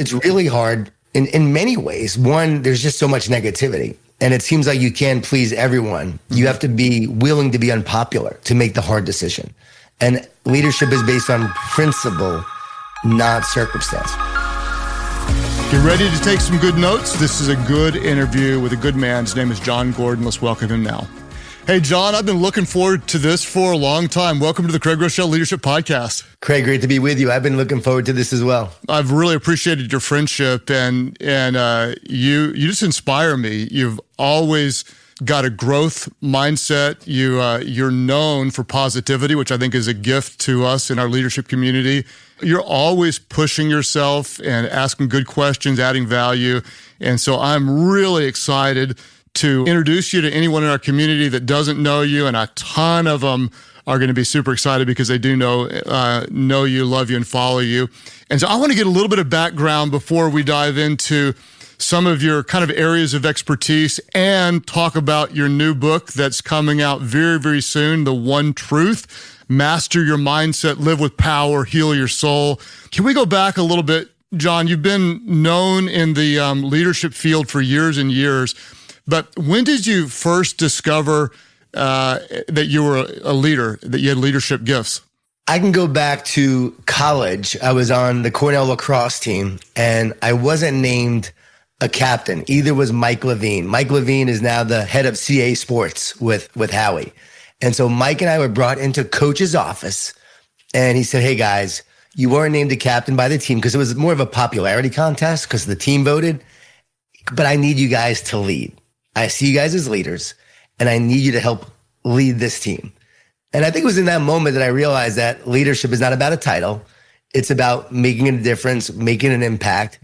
It's really hard in many ways. One, there's just so much negativity. And it seems like you can't please everyone. You have to be willing to be unpopular to make the hard decision. And leadership is based on principle, not circumstance. Get ready to take some good notes. This is a good interview with a good man. His name is John Gordon. Let's welcome him now. Hey, John, I've been looking forward to this for a long time. Welcome to the Craig Groeschel Leadership Podcast. Craig, great to be with you. I've been looking forward to this as well. I've really appreciated your friendship, and you just inspire me. You've always got a growth mindset. You're known for positivity, which I think is a gift to us in our leadership community. You're always pushing yourself and asking good questions, adding value. And so I'm really excited to introduce you to anyone in our community that doesn't know you, and a ton of them are going to be super excited because they do know you, love you, and follow you. And so I want to get a little bit of background before we dive into some of your kind of areas of expertise and talk about your new book that's coming out very, very soon, The One Truth, Master Your Mindset, Live with Power, Heal Your Soul. Can we go back a little bit? John, you've been known in the leadership field for years and years. But when did you first discover that you were a leader, that you had leadership gifts? I can go back to college. I was on the Cornell lacrosse team, and I wasn't named a captain. Either was Mike Levine. Mike Levine is now the head of CA Sports with Howie. And so Mike and I were brought into coach's office, and he said, hey, guys, you weren't named a captain by the team because it was more of a popularity contest because the team voted, but I need you guys to lead. I see you guys as leaders, and I need you to help lead this team. And I think it was in that moment that I realized that leadership is not about a title. It's about making a difference, making an impact.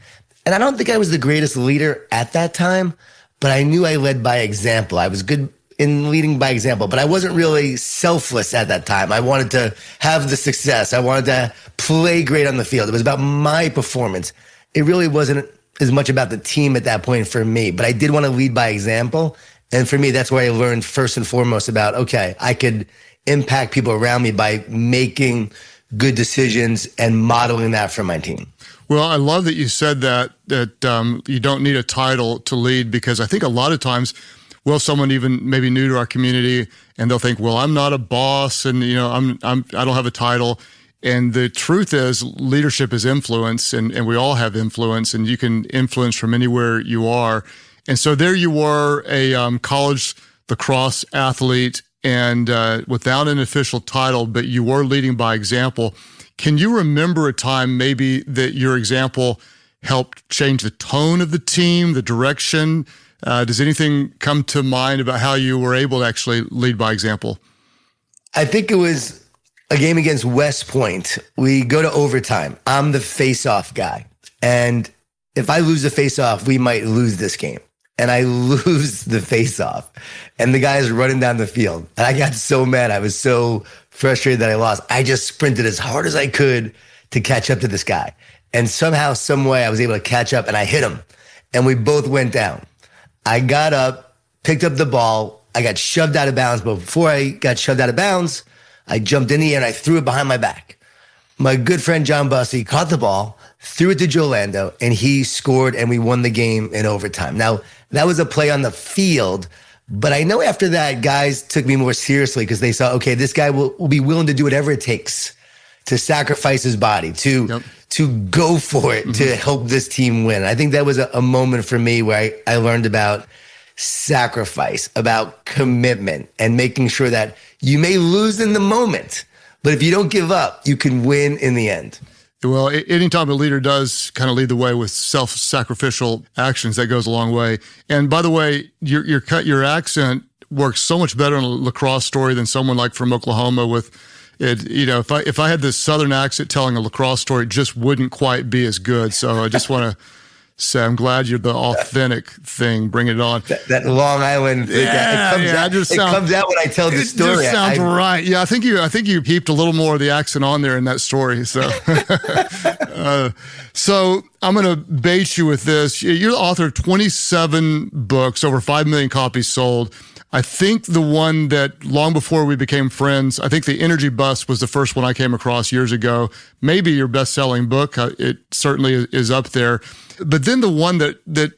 And I don't think I was the greatest leader at that time, but I knew I led by example. I was good in leading by example, but I wasn't really selfless at that time. I wanted to have the success. I wanted to play great on the field. It was about my performance. It really wasn't as much about the team at that point for me, but I did want to lead by example. And for me, that's where I learned first and foremost about, okay, I could impact people around me by making good decisions and modeling that for my team. Well, I love that you said that you don't need a title to lead, because I think a lot of times, well, someone even maybe new to our community, and they'll think, well, I'm not a boss, and I don't have a title. And the truth is, leadership is influence, and we all have influence, and you can influence from anywhere you are. And so there you were, a college lacrosse athlete, and without an official title, but you were leading by example. Can you remember a time maybe that your example helped change the tone of the team, the direction? Does anything come to mind about how you were able to actually lead by example? I think it was a game against West Point. We go to overtime. I'm the face-off guy. And if I lose the face-off, we might lose this game. And I lose the face-off. And the guy is running down the field. And I got so mad. I was so frustrated that I lost. I just sprinted as hard as I could to catch up to this guy. And somehow, some way, I was able to catch up, and I hit him. And we both went down. I got up, picked up the ball. I got shoved out of bounds. But before I got shoved out of bounds, I jumped in the air and I threw it behind my back. My good friend John Bussey caught the ball, threw it to Joe Lando, and he scored, and we won the game in overtime. Now, that was a play on the field, but I know after that, guys took me more seriously because they saw, okay, this guy will be willing to do whatever it takes to sacrifice his body, to go for it, to help this team win. I think that was a moment for me where I learned about sacrifice, about commitment, and making sure that you may lose in the moment, but if you don't give up, you can win in the end. Well, anytime a leader does kind of lead the way with self-sacrificial actions, that goes a long way. And by the way, your accent works so much better in a lacrosse story than someone like from Oklahoma with it. If I had this Southern accent telling a lacrosse story, it just wouldn't quite be as good. So I just want to say I'm glad you're the authentic thing. Bring it on. That Long Island thing. It comes out when I tell the story. It just sounds right. Yeah, I think you heaped a little more of the accent on there in that story. So, so I'm going to bait you with this. You're the author of 27 books, over 5 million copies sold. I think the one that long before we became friends, I think The Energy Bus was the first one I came across years ago. Maybe your best-selling book. It certainly is up there. But then the one that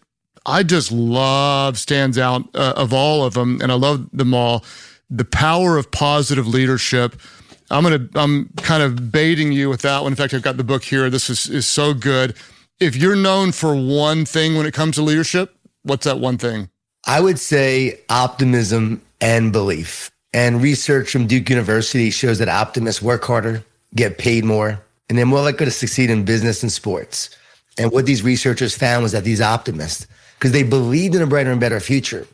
I just love, stands out of all of them, and I love them all, The Power of Positive Leadership. I'm kind of baiting you with that one. In fact, I've got the book here. This is so good. If you're known for one thing when it comes to leadership, what's that one thing? I would say optimism and belief. And research from Duke University shows that optimists work harder, get paid more, and they're more likely to succeed in business and sports. And what these researchers found was that these optimists, because they believed in a brighter and better future,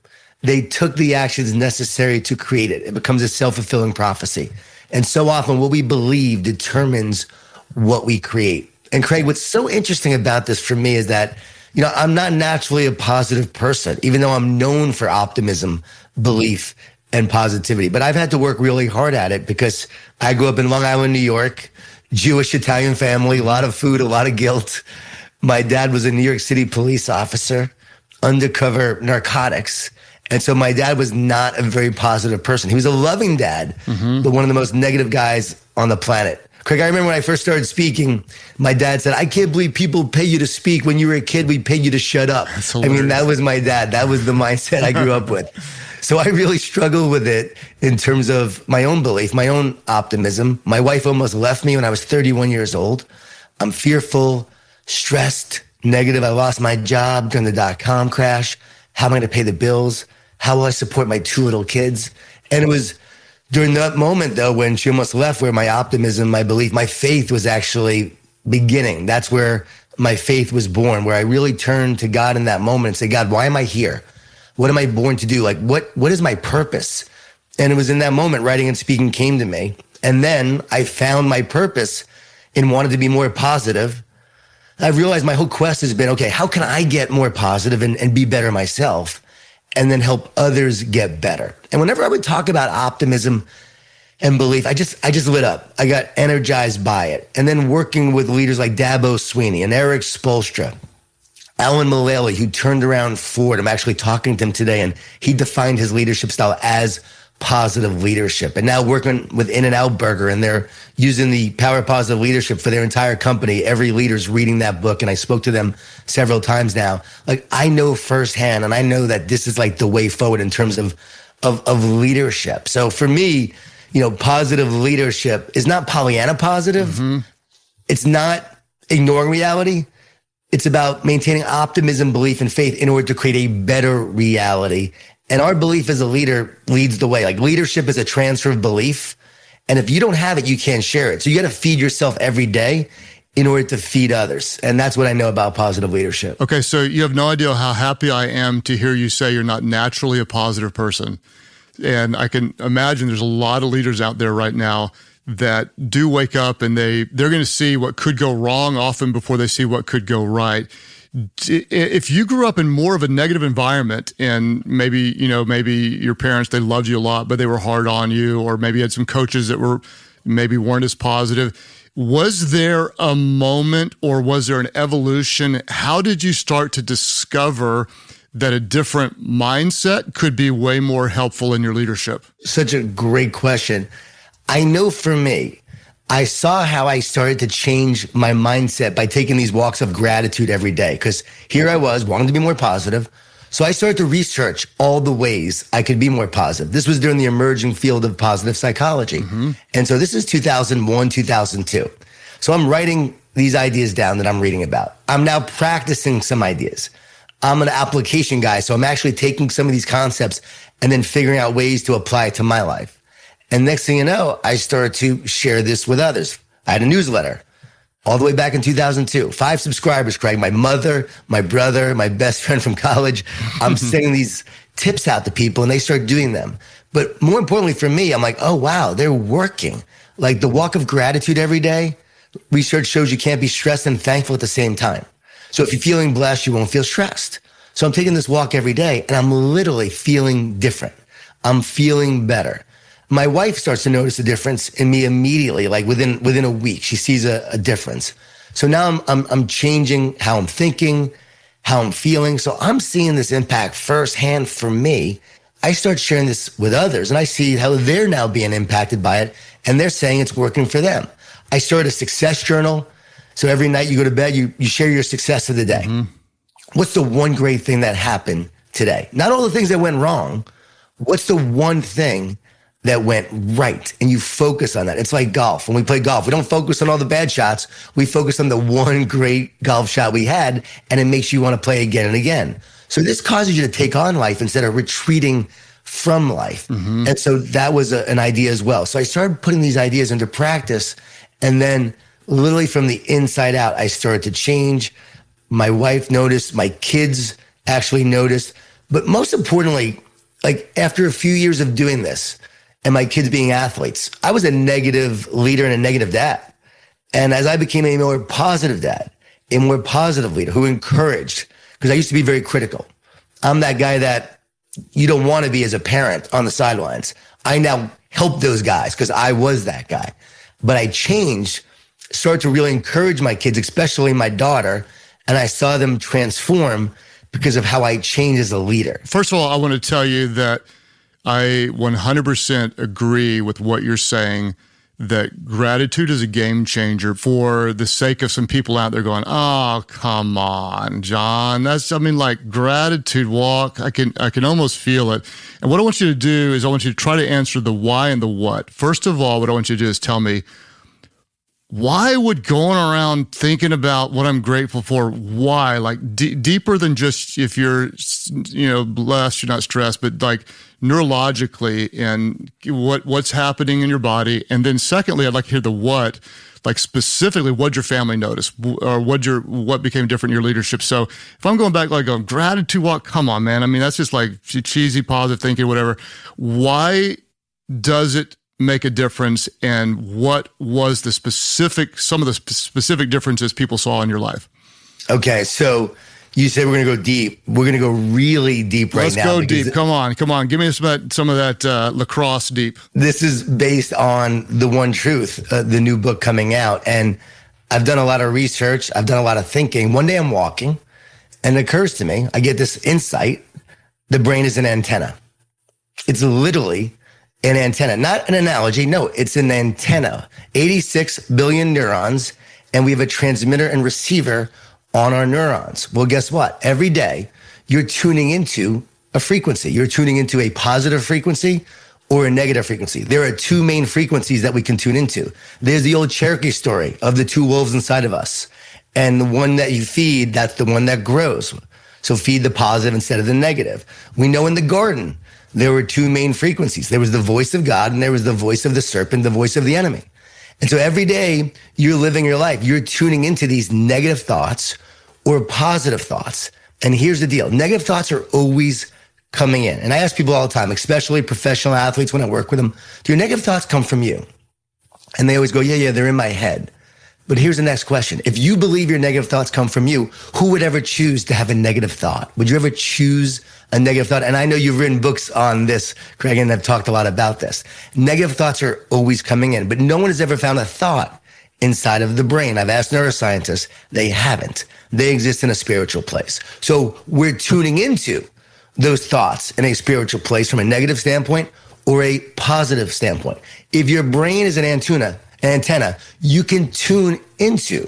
they took the actions necessary to create it. It becomes a self-fulfilling prophecy. And so often what we believe determines what we create. And Craig, what's so interesting about this for me is that I'm not naturally a positive person, even though I'm known for optimism, belief, and positivity. But I've had to work really hard at it because I grew up in Long Island, New York, Jewish Italian family, a lot of food, a lot of guilt. My dad was a New York City police officer, undercover narcotics. And so my dad was not a very positive person. He was a loving dad, but one of the most negative guys on the planet. Craig, I remember when I first started speaking, my dad said, I can't believe people pay you to speak. When you were a kid, we paid you to shut up. I mean, that was my dad. That was the mindset I grew up with. So I really struggled with it in terms of my own belief, my own optimism. My wife almost left me when I was 31 years old. I'm fearful, stressed, negative. I lost my job during the dot-com crash. How am I going to pay the bills? How will I support my 2 little kids? And it was during that moment, though, when she almost left, where my optimism, my belief, my faith was actually beginning. That's where my faith was born, where I really turned to God in that moment and said, God, why am I here? What am I born to do? Like, what is my purpose? And it was in that moment, writing and speaking came to me. And then I found my purpose and wanted to be more positive. I realized my whole quest has been, okay, how can I get more positive and be better myself? And then help others get better. And whenever I would talk about optimism and belief, I just lit up. I got energized by it. And then working with leaders like Dabo Sweeney and Eric Spoelstra, Alan Mullally, who turned around Ford. I'm actually talking to him today, and he defined his leadership style as positive leadership. And now working with In-N-Out Burger, and they're using the power of positive leadership for their entire company. Every leader's reading that book, and I spoke to them several times now. Like, I know firsthand, and I know that this is like the way forward in terms of leadership. So for me, positive leadership is not Pollyanna positive. It's not ignoring reality. It's about maintaining optimism, belief, and faith in order to create a better reality. And our belief as a leader leads the way. Like, leadership is a transfer of belief. And if you don't have it, you can't share it. So you got to feed yourself every day in order to feed others. And that's what I know about positive leadership. Okay, so you have no idea how happy I am to hear you say you're not naturally a positive person. And I can imagine there's a lot of leaders out there right now that do wake up and they're going to see what could go wrong often before they see what could go right. If you grew up in more of a negative environment, and maybe your parents, they loved you a lot, but they were hard on you, or maybe you had some coaches that weren't as positive, was there a moment or was there an evolution? How did you start to discover that a different mindset could be way more helpful in your leadership? Such a great question. I know for me, I saw how I started to change my mindset by taking these walks of gratitude every day. Because here I was wanting to be more positive. So I started to research all the ways I could be more positive. This was during the emerging field of positive psychology. And so this is 2001, 2002. So I'm writing these ideas down that I'm reading about. I'm now practicing some ideas. I'm an application guy. So I'm actually taking some of these concepts and then figuring out ways to apply it to my life. And next thing you know, I started to share this with others. I had a newsletter all the way back in 2002. 5 subscribers, Craig. My mother, my brother, my best friend from college. I'm sending these tips out to people and they start doing them. But more importantly for me, I'm like, oh, wow, they're working. Like the walk of gratitude every day, research shows you can't be stressed and thankful at the same time. So if you're feeling blessed, you won't feel stressed. So I'm taking this walk every day and I'm literally feeling different. I'm feeling better. My wife starts to notice a difference in me immediately, like within a week. She sees a difference. So now I'm changing how I'm thinking, how I'm feeling. So I'm seeing this impact firsthand for me. I start sharing this with others and I see how they're now being impacted by it and they're saying it's working for them. I started a success journal. So every night you go to bed, you share your success of the day. Mm-hmm. What's the one great thing that happened today? Not all the things that went wrong. What's the one thing that went right? And you focus on that. It's like golf. When we play golf, we don't focus on all the bad shots. We focus on the one great golf shot we had, and it makes you want to play again and again. So this causes you to take on life instead of retreating from life. Mm-hmm. And so that was an idea as well. So I started putting these ideas into practice, and then literally from the inside out, I started to change. My wife noticed, my kids actually noticed, but most importantly, like after a few years of doing this and my kids being athletes, I was a negative leader and a negative dad. And as I became a more positive dad, a more positive leader who encouraged, because I used to be very critical. I'm that guy that you don't want to be as a parent on the sidelines. I now help those guys because I was that guy. But I changed, started to really encourage my kids, especially my daughter, and I saw them transform because of how I changed as a leader. First of all, I want to tell you that I 100% agree with what you're saying, that gratitude is a game changer for the sake of some people out there going, oh, come on, John. Like gratitude walk. I can almost feel it. And what I want you to do is I want you to try to answer the why and the what. First of all, what I want you to do is tell me, why would going around thinking about what I'm grateful for, why? Like deeper than just if you're, blessed, you're not stressed, but like neurologically and what's happening in your body. And then secondly, I'd like to hear the what, like specifically what'd your family notice or what became different in your leadership. So if I'm going back, like a gratitude walk, come on, man. I mean, that's just like cheesy, positive thinking, whatever. Why does it make a difference, and what was some of the specific differences people saw in your life? Okay, so you said we're going to go deep. We're going to go really deep right now. Let's go deep. Come on. Give me some of that lacrosse deep. This is based on The One Truth, the new book coming out. And I've done a lot of research. I've done a lot of thinking. One day I'm walking and it occurs to me, I get this insight. The brain is an antenna. It's literally an antenna, not an analogy. No, it's an antenna. 86 billion neurons, and we have a transmitter and receiver on our neurons. Well, guess what? Every day, you're tuning into a frequency. You're tuning into a positive frequency or a negative frequency. There are two main frequencies that we can tune into. There's the old Cherokee story of the two wolves inside of us. And the one that you feed, that's the one that grows. So feed the positive instead of the negative. We know in the garden, there were two main frequencies. There was the voice of God and there was the voice of the serpent, the voice of the enemy. And so every day you're living your life, you're tuning into these negative thoughts or positive thoughts. And here's the deal. Negative thoughts are always coming in. And I ask people all the time, especially professional athletes when I work with them, do your negative thoughts come from you? And they always go, yeah, they're in my head. But here's the next question. If you believe your negative thoughts come from you, who would ever choose to have a negative thought? Would you ever choose a negative thought? And I know you've written books on this, Craig, and I've talked a lot about this. Negative thoughts are always coming in, but no one has ever found a thought inside of the brain. I've asked neuroscientists, they haven't. They exist in a spiritual place. So we're tuning into those thoughts in a spiritual place from a negative standpoint or a positive standpoint. If your brain is an antenna, you can tune into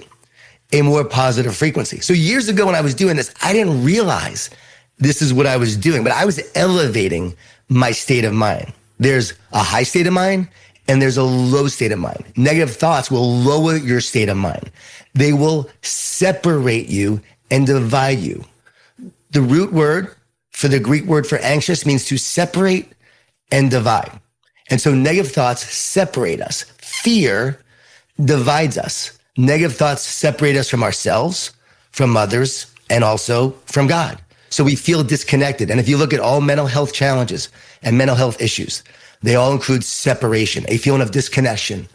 a more positive frequency. So years ago when I was doing this, I didn't realize this is what I was doing, but I was elevating my state of mind. There's a high state of mind and there's a low state of mind. Negative thoughts will lower your state of mind. They will separate you and divide you. The root word for the Greek word for anxious means to separate and divide. And so negative thoughts separate us. Fear divides us. Negative thoughts separate us from ourselves, from others, and also from God. So we feel disconnected. And if you look at all mental health challenges and mental health issues, they all include separation, a feeling of disconnection,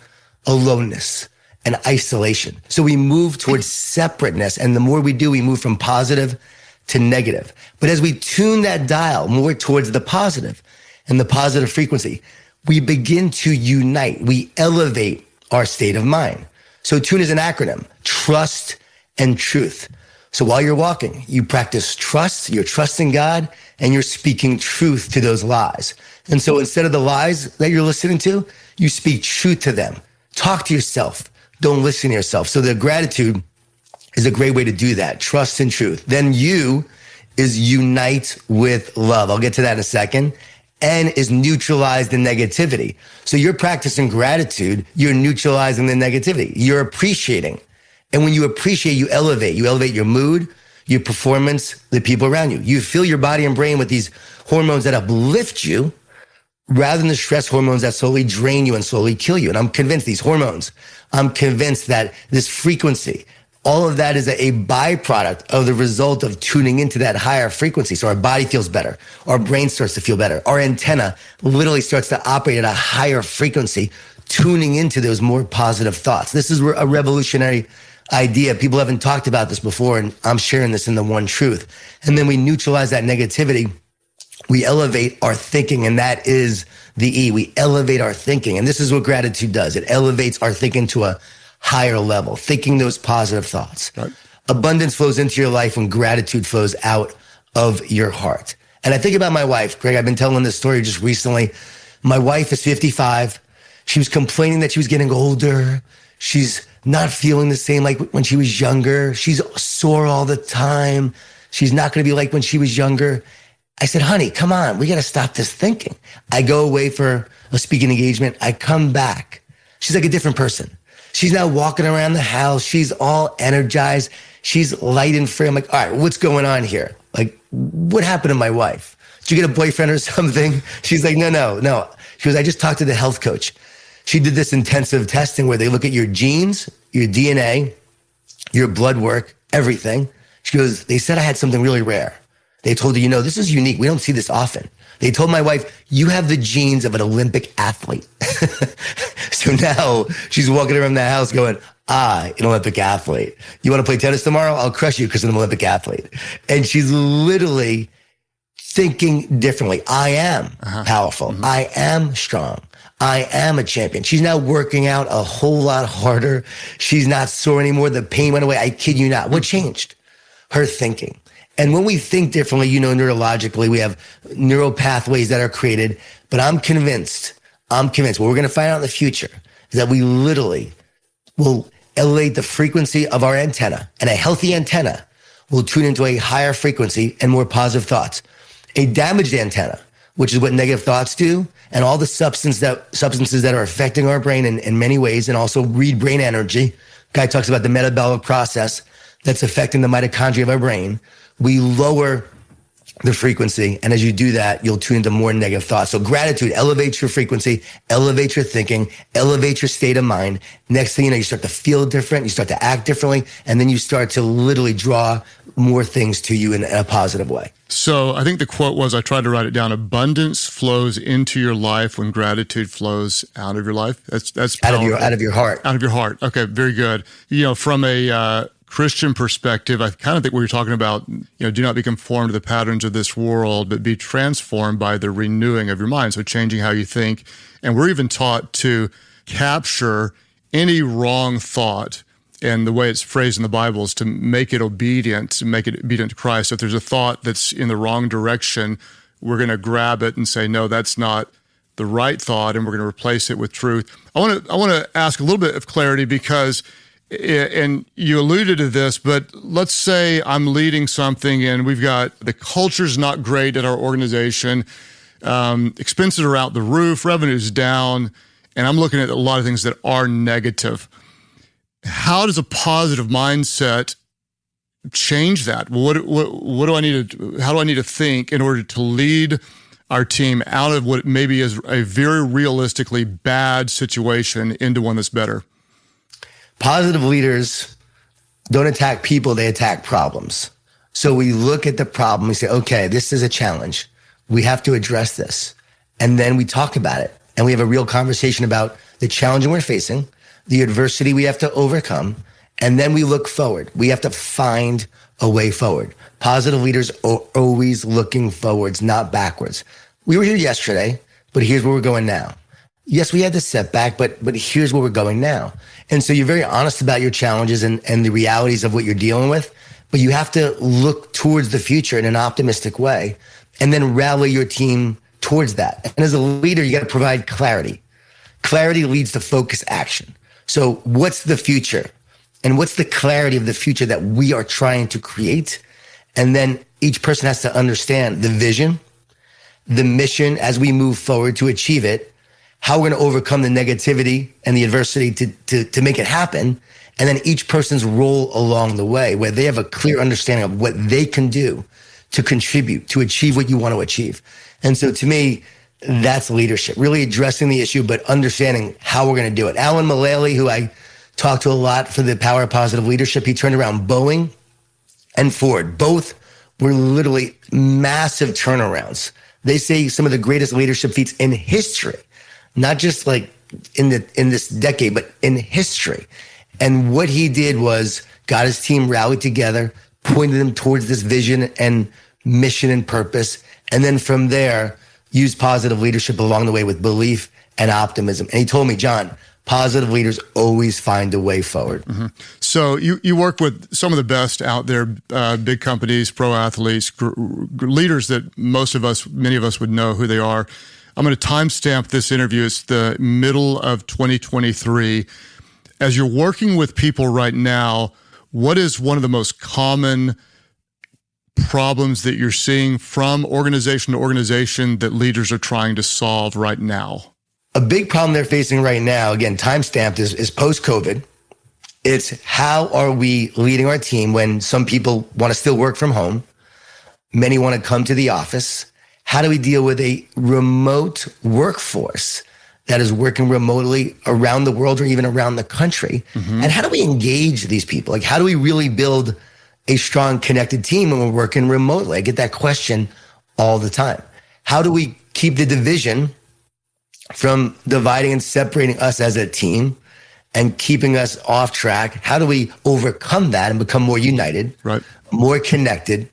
aloneness, and isolation. So we move towards separateness. And the more we do, we move from positive to negative. But as we tune that dial more towards the positive and the positive frequency, we begin to unite. We elevate our state of mind. So TUNE is an acronym, trust and truth. So while you're walking, you practice trust, you're trusting God, and you're speaking truth to those lies. And so instead of the lies that you're listening to, you speak truth to them. Talk to yourself. Don't listen to yourself. So the gratitude is a great way to do that. Trust and truth. Then you is unite with love. I'll get to that in a second. N is neutralize the negativity. So you're practicing gratitude. You're neutralizing the negativity. You're appreciating. And when you appreciate, you elevate. You elevate your mood, your performance, the people around you. You fill your body and brain with these hormones that uplift you rather than the stress hormones that slowly drain you and slowly kill you. And I'm convinced these hormones, I'm convinced that this frequency, all of that is a byproduct of the result of tuning into that higher frequency. So our body feels better. Our brain starts to feel better. Our antenna literally starts to operate at a higher frequency, tuning into those more positive thoughts. This is a revolutionary idea. People haven't talked about this before, and I'm sharing this in the One Truth. And then we neutralize that negativity. We elevate our thinking, and that is the E. We elevate our thinking. And this is what gratitude does. It elevates our thinking to a higher level, thinking those positive thoughts. Right. Abundance flows into your life when gratitude flows out of your heart. And I think about my wife, Greg. I've been telling this story just recently. My wife is 55. She was complaining that she was getting older. She's not feeling the same like when she was younger. She's sore all the time. She's not going to be like when she was younger. I said, honey, come on. We got to stop this thinking. I go away for a speaking engagement. I come back. She's like a different person. She's now walking around the house. She's all energized. She's light and free. I'm like, all right, what's going on here? Like, what happened to my wife? Did you get a boyfriend or something? She's like, no. She goes, I just talked to the health coach. She did this intensive testing where they look at your genes, your DNA, your blood work, everything. She goes, they said I had something really rare. They told her, this is unique. We don't see this often. They told my wife, you have the genes of an Olympic athlete. So now she's walking around the house going, an Olympic athlete. You want to play tennis tomorrow? I'll crush you because I'm an Olympic athlete. And she's literally thinking differently. I am powerful. Mm-hmm. I am strong. I am a champion. She's now working out a whole lot harder. She's not sore anymore. The pain went away. I kid you not. What changed? Her thinking. And when we think differently, neurologically, we have neural pathways that are created. But I'm convinced what we're going to find out in the future is that we literally will elevate the frequency of our antenna. And a healthy antenna will tune into a higher frequency and more positive thoughts. A damaged antenna, which is what negative thoughts do, and all the substances that are affecting our brain in many ways, and also read brain energy. Guy talks about the metabolic process that's affecting the mitochondria of our brain. We lower the frequency, and as you do that, you'll tune into more negative thoughts. So gratitude elevates your frequency, elevates your thinking, elevates your state of mind. Next thing you know, you start to feel different, you start to act differently, and then you start to literally draw more things to you in a positive way. So I think the quote was, I tried to write it down, abundance flows into your life when gratitude flows out of your life. That's out of your heart. Out of your heart. Okay, very good. From a Christian perspective, I kind of think we were talking about, do not be conformed to the patterns of this world, but be transformed by the renewing of your mind. So changing how you think. And we're even taught to capture any wrong thought. And the way it's phrased in the Bible is to make it obedient to Christ. So if there's a thought that's in the wrong direction, we're going to grab it and say, no, that's not the right thought, and we're going to replace it with truth. I want to ask a little bit of clarity because, and you alluded to this, but let's say I'm leading something and we've got the culture's not great at our organization, expenses are out the roof, revenue's down, and I'm looking at a lot of things that are negative. How does a positive mindset change that? What do I need to? How do I need to think in order to lead our team out of what maybe is a very realistically bad situation into one that's better? Positive leaders don't attack people; they attack problems. So we look at the problem. We say, "Okay, this is a challenge. We have to address this," and then we talk about it, and we have a real conversation about the challenge we're facing, the adversity we have to overcome, and then we look forward. We have to find a way forward. Positive leaders are always looking forwards, not backwards. We were here yesterday, but here's where we're going now. Yes, we had this setback, but here's where we're going now. And so you're very honest about your challenges and the realities of what you're dealing with, but you have to look towards the future in an optimistic way and then rally your team towards that. And as a leader, you got to provide clarity. Clarity leads to focused action. So what's the future? And what's the clarity of the future that we are trying to create? And then each person has to understand the vision, the mission as we move forward to achieve it, how we're going to overcome the negativity and the adversity to make it happen. And then each person's role along the way, where they have a clear understanding of what they can do to contribute, to achieve what you want to achieve. And so to me, that's leadership, really addressing the issue, but understanding how we're going to do it. Alan Mulally, who I talked to a lot for the Power of Positive Leadership, he turned around Boeing and Ford. Both were literally massive turnarounds. They say some of the greatest leadership feats in history, not just like in this decade, but in history. And what he did was got his team rallied together, pointed them towards this vision and mission and purpose. And then from there, used positive leadership along the way with belief and optimism. And he told me, John, positive leaders always find a way forward. Mm-hmm. So you work with some of the best out there, big companies, pro athletes, leaders that many of us would know who they are. I'm going to timestamp this interview. It's the middle of 2023. As you're working with people right now, what is one of the most common problems that you're seeing from organization to organization that leaders are trying to solve right now? A big problem they're facing right now, again, time-stamped, is post-COVID. It's how are we leading our team when some people want to still work from home? Many want to come to the office. How do we deal with a remote workforce that is working remotely around the world or even around the country? Mm-hmm. And how do we engage these people? Like, how do we really build a strong, connected team when we're working remotely? I get that question all the time. How do we keep the division from dividing and separating us as a team and keeping us off track? How do we overcome that and become more united, right, more connected,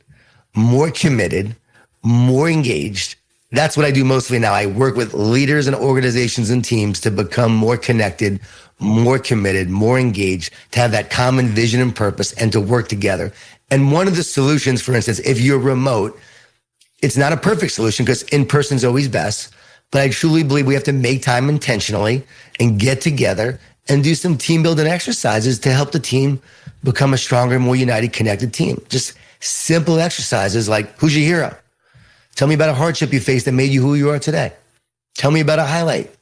more committed, more engaged? That's what I do mostly now. I work with leaders and organizations and teams to become more connected, more committed, more engaged, to have that common vision and purpose and to work together. And one of the solutions, for instance, if you're remote, it's not a perfect solution because in person is always best. But I truly believe we have to make time intentionally and get together and do some team building exercises to help the team become a stronger, more united, connected team. Just simple exercises like, who's your hero? Tell me about a hardship you faced that made you who you are today. Tell me about a highlight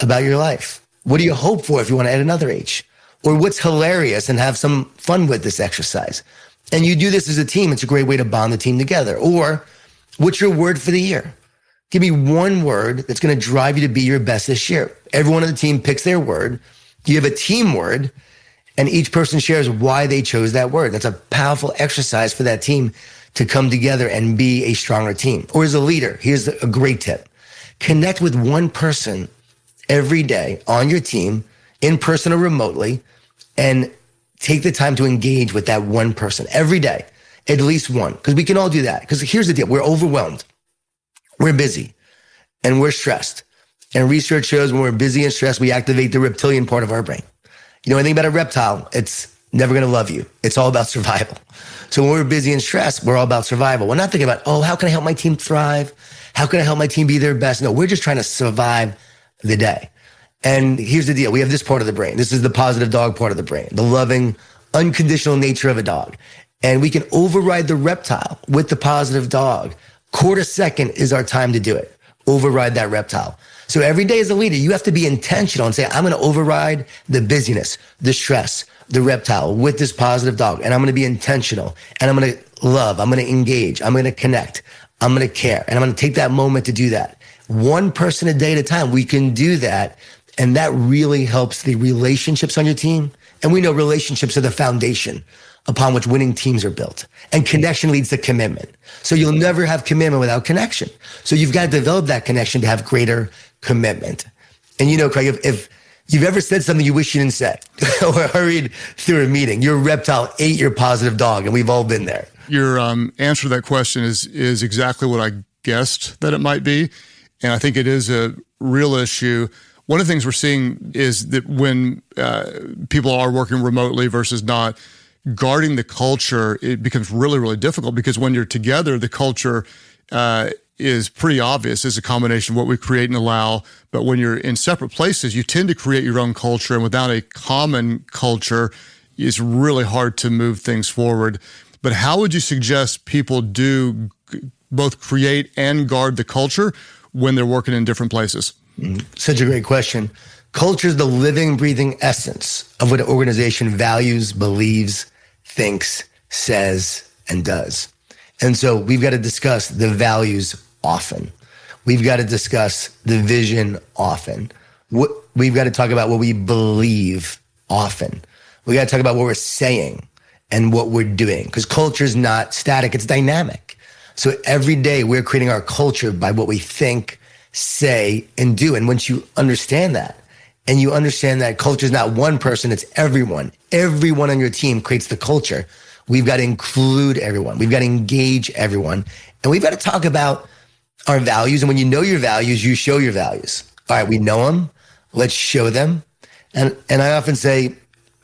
about your life. What do you hope for if you want to add another H? Or what's hilarious and have some fun with this exercise? And you do this as a team. It's a great way to bond the team together. Or what's your word for the year? Give me one word that's going to drive you to be your best this year. Everyone on the team picks their word. You have a team word, and each person shares why they chose that word. That's a powerful exercise for that team to come together and be a stronger team. Or as a leader, here's a great tip. Connect with one person every day on your team, in person or remotely, and take the time to engage with that one person every day, at least one, because we can all do that. Because here's the deal. We're overwhelmed. We're busy and we're stressed. And research shows when we're busy and stressed, we activate the reptilian part of our brain. You know anything about a reptile? It's never going to love you. It's all about survival. So when we're busy and stressed, we're all about survival. We're not thinking about, oh, how can I help my team thrive? How can I help my team be their best? No, we're just trying to survive the day. And here's the deal. We have this part of the brain. This is the positive dog part of the brain, the loving, unconditional nature of a dog. And we can override the reptile with the positive dog. Quarter second is our time to do it. Override that reptile. So every day as a leader, you have to be intentional and say, I'm going to override the busyness, the stress, the reptile with this positive dog. And I'm going to be intentional. And I'm going to love. I'm going to engage. I'm going to connect. I'm going to care. And I'm going to take that moment to do that. One person a day at a time, we can do that. And that really helps the relationships on your team. And we know relationships are the foundation upon which winning teams are built. And connection leads to commitment. So you'll never have commitment without connection. So you've got to develop that connection to have greater commitment. And you know, Craig, if you've ever said something you wish you didn't say or hurried through a meeting, your reptile ate your positive dog, and we've all been there. Your answer to that question is exactly what I guessed that it might be. And I think it is a real issue. One of the things we're seeing is that when people are working remotely versus not, guarding the culture, it becomes really, really difficult because when you're together, the culture is pretty obvious. It's a combination of what we create and allow. But when you're in separate places, you tend to create your own culture. And without a common culture, it's really hard to move things forward. But how would you suggest people do both create and guard the culture when they're working in different places? Such a great question. Culture is the living, breathing essence of what an organization values, believes, thinks, says, and does. And so we've got to discuss the values often. We've got to discuss the vision often. We've got to talk about what we believe often. We got to talk about what we're saying and what we're doing, because culture is not static, it's dynamic. So every day we're creating our culture by what we think, say, and do. And once you understand that, and you understand that culture is not one person, it's everyone. Everyone on your team creates the culture. We've got to include everyone. We've got to engage everyone. And we've got to talk about our values. And when you know your values, you show your values. All right, we know them. Let's show them. And I often say,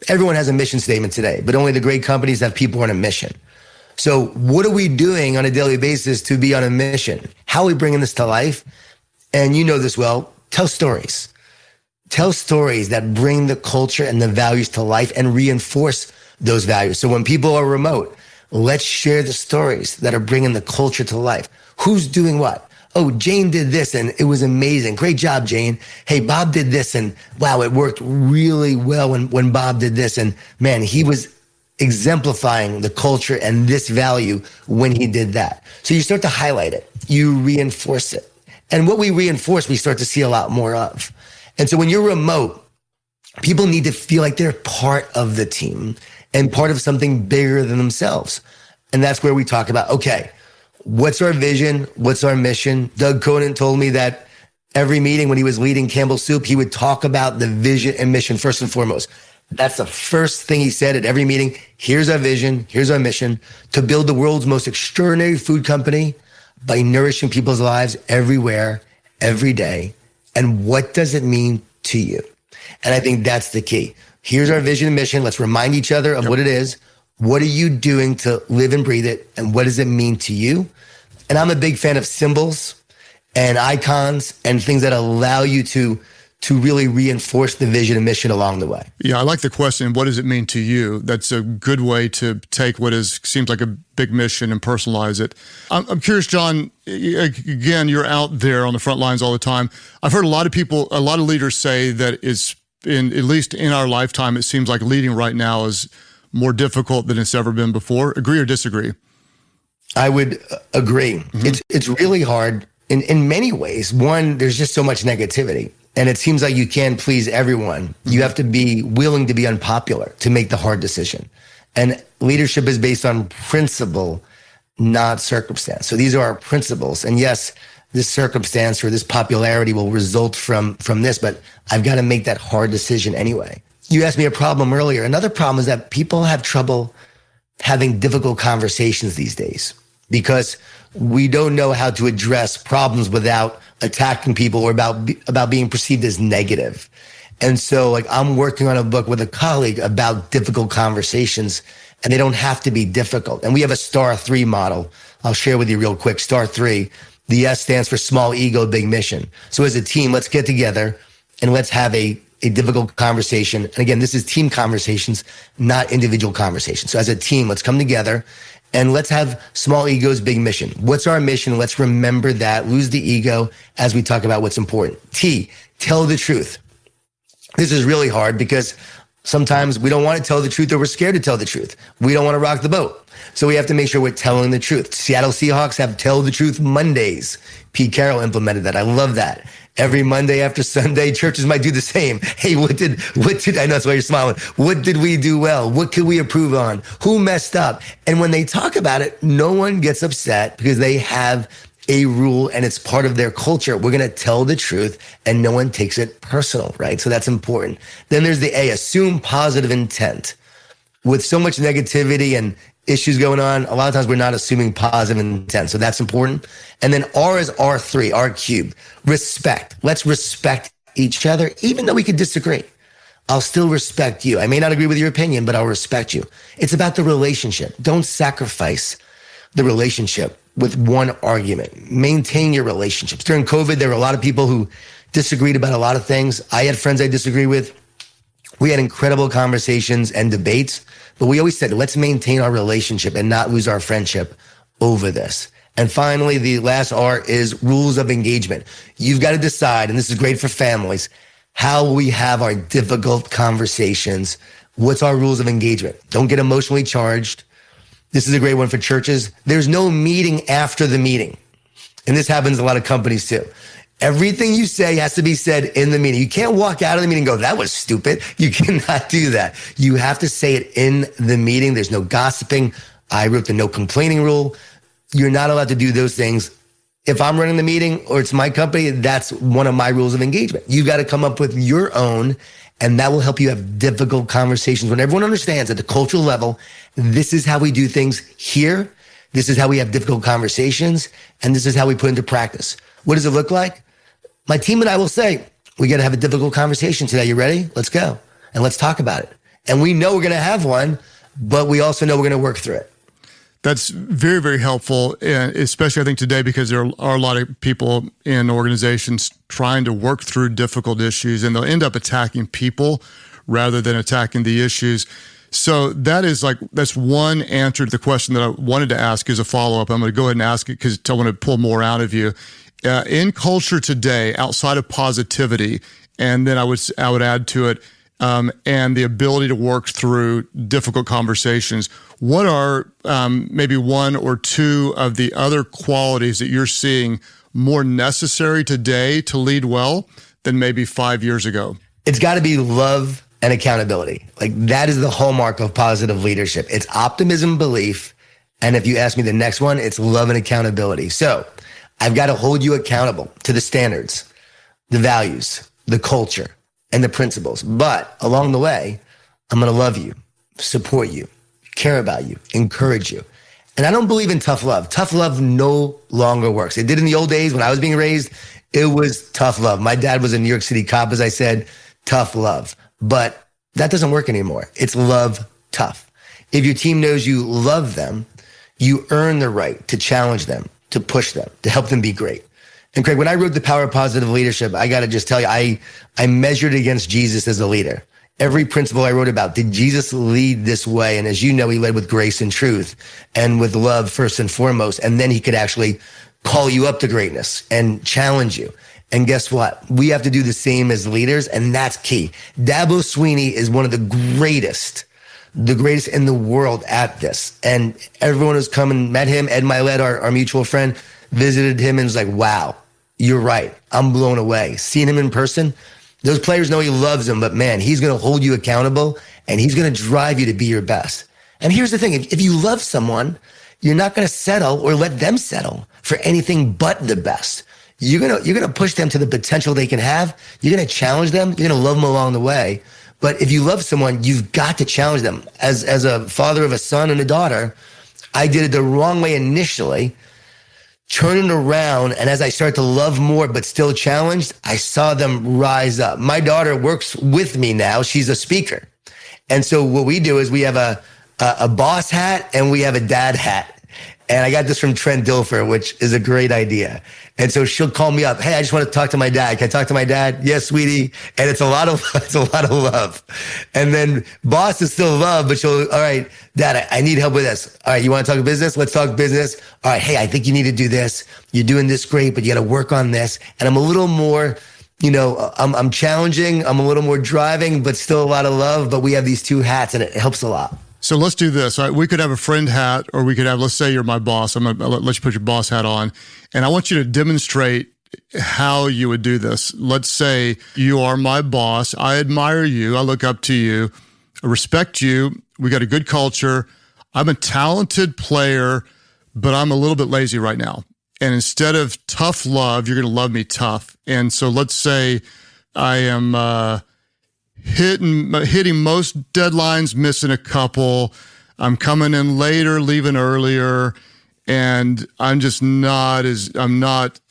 everyone has a mission statement today, but only the great companies have people on a mission. So what are we doing on a daily basis to be on a mission? How are we bringing this to life? And you know this well, tell stories. Tell stories that bring the culture and the values to life and reinforce those values. So when people are remote, let's share the stories that are bringing the culture to life. Who's doing what? Oh, Jane did this and it was amazing. Great job, Jane. Hey, Bob did this and wow, it worked really well when Bob did this. And man, he was exemplifying the culture and this value when he did that. So you start to highlight it. You reinforce it. And what we reinforce, we start to see a lot more of. And so when you're remote, people need to feel like they're part of the team and part of something bigger than themselves. And that's where we talk about, okay, what's our vision? What's our mission? Doug Conan told me that every meeting when he was leading Campbell Soup, he would talk about the vision and mission first and foremost. That's the first thing he said at every meeting. Here's our vision. Here's our mission: to build the world's most extraordinary food company by nourishing people's lives everywhere, every day. And what does it mean to you? And I think that's the key. Here's our vision and mission. Let's remind each other of what it is. What are you doing to live and breathe it? And what does it mean to you? And I'm a big fan of symbols and icons and things that allow you to really reinforce the vision and mission along the way. Yeah, I like the question, what does it mean to you? That's a good way to take what seems like a big mission and personalize it. I'm curious, John, again, you're out there on the front lines all the time. I've heard a lot of leaders say that at least in our lifetime, it seems like leading right now is more difficult than it's ever been before. Agree or disagree? I would agree. Mm-hmm. It's really hard in many ways. One, there's just so much negativity. And it seems like you can't please everyone. You have to be willing to be unpopular to make the hard decision. And leadership is based on principle, not circumstance. So these are our principles. And yes, this circumstance or this popularity will result from this, but I've got to make that hard decision anyway. You asked me a problem earlier. Another problem is that people have trouble having difficult conversations these days because we don't know how to address problems without attacking people or about being perceived as negative. And so I'm working on a book with a colleague about difficult conversations, and they don't have to be difficult. And we have a STAR 3 model. I'll share with you real quick. STAR 3, the S stands for small ego, big mission. So as a team, let's get together and let's have a difficult conversation. And again, this is team conversations, not individual conversations. So as a team, let's come together and let's have small egos, big mission. What's our mission? Let's remember that. Lose the ego as we talk about what's important. T, tell the truth. This is really hard because sometimes we don't want to tell the truth or we're scared to tell the truth. We don't want to rock the boat. So we have to make sure we're telling the truth. Seattle Seahawks have Tell the Truth Mondays. Pete Carroll implemented that. I love that. Every Monday after Sunday, churches might do the same. Hey, what did, I know that's why you're smiling. What did we do well? What could we improve on? Who messed up? And when they talk about it, no one gets upset because they have a rule and it's part of their culture. We're going to tell the truth and no one takes it personal, right? So that's important. Then there's the A, assume positive intent. With so much negativity and issues going on, a lot of times we're not assuming positive intent. So that's important. And then R is R3, R cubed. Respect. Let's respect each other, even though we could disagree. I'll still respect you. I may not agree with your opinion, but I'll respect you. It's about the relationship. Don't sacrifice the relationship with one argument. Maintain your relationships. During COVID, there were a lot of people who disagreed about a lot of things. I had friends I disagree with. We had incredible conversations and debates, but we always said, let's maintain our relationship and not lose our friendship over this. And finally, the last R is rules of engagement. You've got to decide, and this is great for families, how we have our difficult conversations. What's our rules of engagement? Don't get emotionally charged. This is a great one for churches. There's no meeting after the meeting. And this happens in a lot of companies too. Everything you say has to be said in the meeting. You can't walk out of the meeting and go, that was stupid. You cannot do that. You have to say it in the meeting. There's no gossiping. I wrote the no complaining rule. You're not allowed to do those things. If I'm running the meeting or it's my company, that's one of my rules of engagement. You got to come up with your own, and that will help you have difficult conversations when everyone understands at the cultural level, this is how we do things here. This is how we have difficult conversations, and this is how we put into practice. What does it look like? My team and I will say, we got to have a difficult conversation today. You ready? Let's go. And let's talk about it. And we know we're going to have one, but we also know we're going to work through it. That's very, very helpful, and especially I think today because there are a lot of people in organizations trying to work through difficult issues, and they'll end up attacking people rather than attacking the issues. So that's one answer to the question that I wanted to ask as a follow-up. I'm going to go ahead and ask it because I want to pull more out of you. In culture today, outside of positivity, and then I would add to it, and the ability to work through difficult conversations, what are maybe one or two of the other qualities that you're seeing more necessary today to lead well than maybe 5 years ago? It's got to be love and accountability. Like that is the hallmark of positive leadership. It's optimism, belief. And if you ask me the next one, it's love and accountability. So I've got to hold you accountable to the standards, the values, the culture, and the principles. But along the way, I'm going to love you, support you, care about you, encourage you. And I don't believe in tough love. Tough love no longer works. It did in the old days when I was being raised. It was tough love. My dad was a New York City cop, as I said, tough love. But that doesn't work anymore. It's love tough. If your team knows you love them, you earn the right to challenge them, to push them, to help them be great. And Craig, when I wrote The Power of Positive Leadership, I got to just tell you, I measured against Jesus as a leader. Every principle I wrote about, did Jesus lead this way? And as you know, he led with grace and truth and with love first and foremost. And then he could actually call you up to greatness and challenge you. And guess what? We have to do the same as leaders, and that's key. Dabo Sweeney is one of the greatest in the world at this. And everyone who's come and met him, Ed Milet, our mutual friend, visited him and was like, wow, you're right. I'm blown away. Seeing him in person, those players know he loves them, but man, he's going to hold you accountable and he's going to drive you to be your best. And here's the thing. If you love someone, you're not going to settle or let them settle for anything but the best. You're going to push them to the potential they can have. You're going to challenge them. You're going to love them along the way. But if you love someone, you've got to challenge them. As a father of a son and a daughter, I did it the wrong way initially, turning around. And as I started to love more, but still challenged, I saw them rise up. My daughter works with me now. She's a speaker. And so what we do is we have a boss hat and we have a dad hat. And I got this from Trent Dilfer, which is a great idea. And so she'll call me up. Hey, I just want to talk to my dad. Can I talk to my dad? Yes, sweetie. And it's a lot of love. And then boss is still love, but she'll, all right, dad, I need help with this. All right, you want to talk business? Let's talk business. All right, hey, I think you need to do this. You're doing this great, but you got to work on this. And I'm a little more, I'm challenging. I'm a little more driving, but still a lot of love. But we have these two hats and it helps a lot. So let's do this. All right, we could have a friend hat, or we could have, let's say you're my boss. I'm gonna let you put your boss hat on, and I want you to demonstrate how you would do this. Let's say you are my boss. I admire you. I look up to you. I respect you. We got a good culture. I'm a talented player, but I'm a little bit lazy right now. And instead of tough love, you're going to love me tough. And so let's say I am hitting most deadlines, missing a couple. I'm coming in later, leaving earlier, and I'm not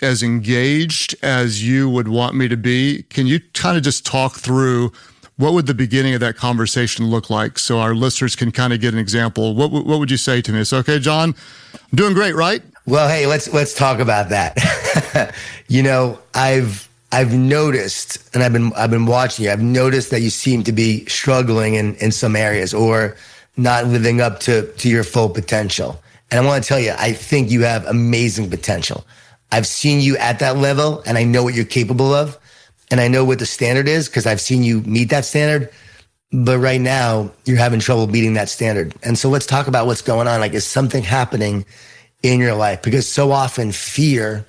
as engaged as you would want me to be. Can you kind of just talk through what would the beginning of that conversation look like so our listeners can kind of get an example? What would you say to me? It's okay, John, I'm doing great, right? Well, hey, let's talk about that. I've noticed, and I've been watching you. I've noticed that you seem to be struggling in some areas or not living up to your full potential. And I want to tell you, I think you have amazing potential. I've seen you at that level, and I know what you're capable of, and I know what the standard is because I've seen you meet that standard. But right now, you're having trouble meeting that standard. And so let's talk about what's going on. Like, is something happening in your life? Because so often fear,